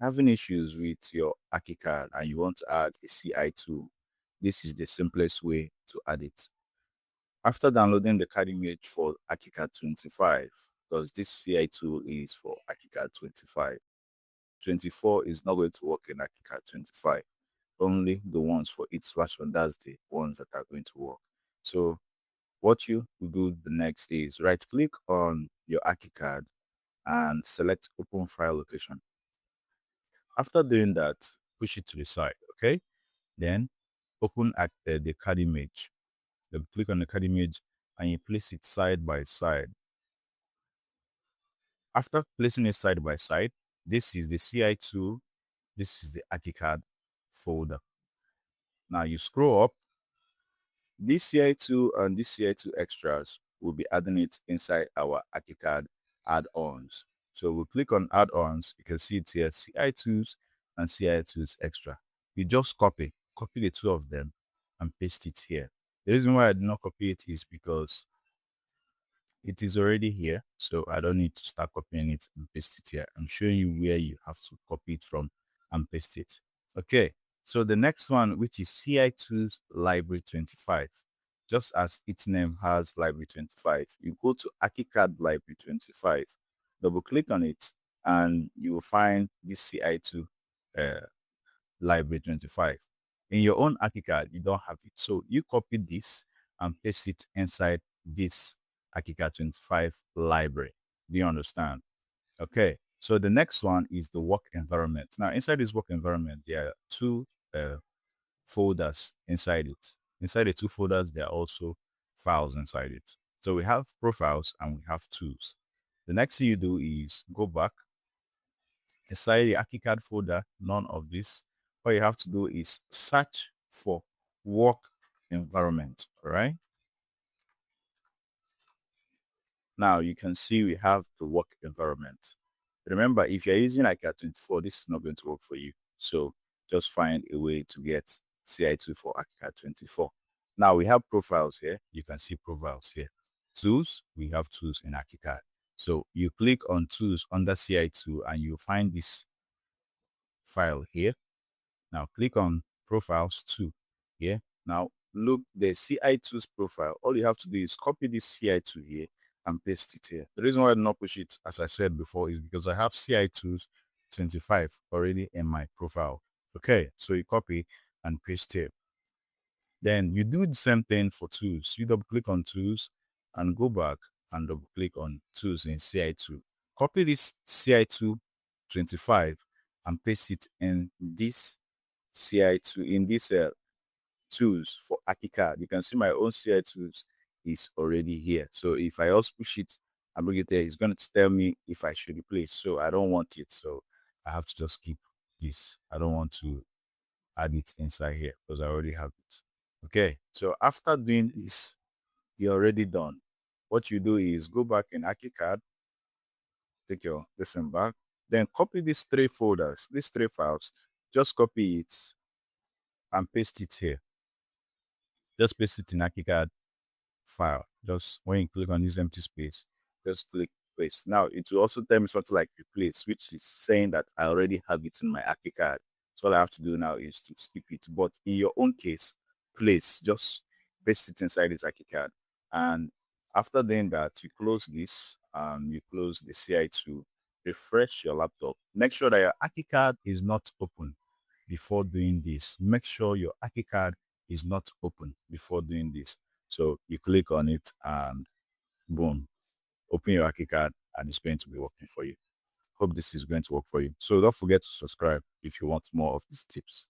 Having issues with your ArchiCAD and you want to add a CI tool, this is the simplest way to add it. After downloading the Cadimage for ArchiCAD 25, because this CI tool is for ArchiCAD 25, 24 is not going to work in ArchiCAD 25. Only the ones for each version, that's the ones that are going to work. So what you will do the next is right click on your ArchiCAD and select open file location. After doing that, push it to the side, okay? Then open at the CAD image. Then click on the CAD image and you place it side by side. After placing it side by side, this is the CI2, this is the ArchiCAD folder. Now you scroll up, this CI2 and this CI2 extras will be adding it inside our ArchiCAD add-ons. So we'll click on add-ons, you can see it here, CI2s and CI2s extra. You just copy the two of them and paste it here. The reason why I did not copy it is because it is already here, so I don't need to start copying it and paste it here. I'm showing you where you have to copy it from and paste it. Okay, so the next one, which is CI2's Library 25. Just as its name has Library 25, you go to ArchiCAD Library 25, double click on it, and you will find this CI2 Library 25. In your own ArchiCAD, you don't have it. So you copy this and paste it inside this ArchiCAD 25 library. Do you understand? Okay. So the next one is the work environment. Now, inside this work environment, there are two folders inside it. Inside the two folders, there are also files inside it. So we have profiles and we have tools. The next thing you do is go back inside the ArchiCAD folder, none of this. All you have to do is search for work environment, all right? Now you can see we have the work environment. Remember, if you're using ArchiCAD 24, this is not going to work for you. So just find a way to get CI2 for ArchiCAD 24. Now we have profiles here. You can see profiles here. Tools, we have tools in ArchiCAD. So you click on tools under CI2 and you find this file here. Now click on profiles 2 here. Now look, the CI2's profile. All you have to do is copy this CI2 here and paste it here. The reason why I did not push it, as I said before, is because I have CI2's 25 already in my profile. Okay, so you copy and paste here. Then you do the same thing for tools. You double click on tools and go back and double click on tools in CI2. Copy this CI2 25 and paste it in this CI2, in this tools for ArchiCAD. You can see my own CI tools is already here. So if I also push it and bring it there, it's going to tell me if I should replace. So I don't want it. So I have to just keep this. I don't want to add it inside here because I already have it. Okay. So after doing this, you're already done. What you do is go back in ArchiCAD, take your this and back, then copy these three folders, these three files, just copy it and paste it here. Just paste it in ArchiCAD file. Just when you click on this empty space, just click paste. Now it will also tell me something like replace, which is saying that I already have it in my ArchiCAD. So all I have to do now is to skip it. But in your own case, place, just paste it inside this ArchiCAD. And after doing that, you close this and you close the CI2, refresh your laptop. Make sure that your ArchiCAD is not open before doing this. Make sure your ArchiCAD is not open before doing this. So you click on it and boom, open your ArchiCAD and it's going to be working for you. Hope this is going to work for you. So don't forget to subscribe if you want more of these tips.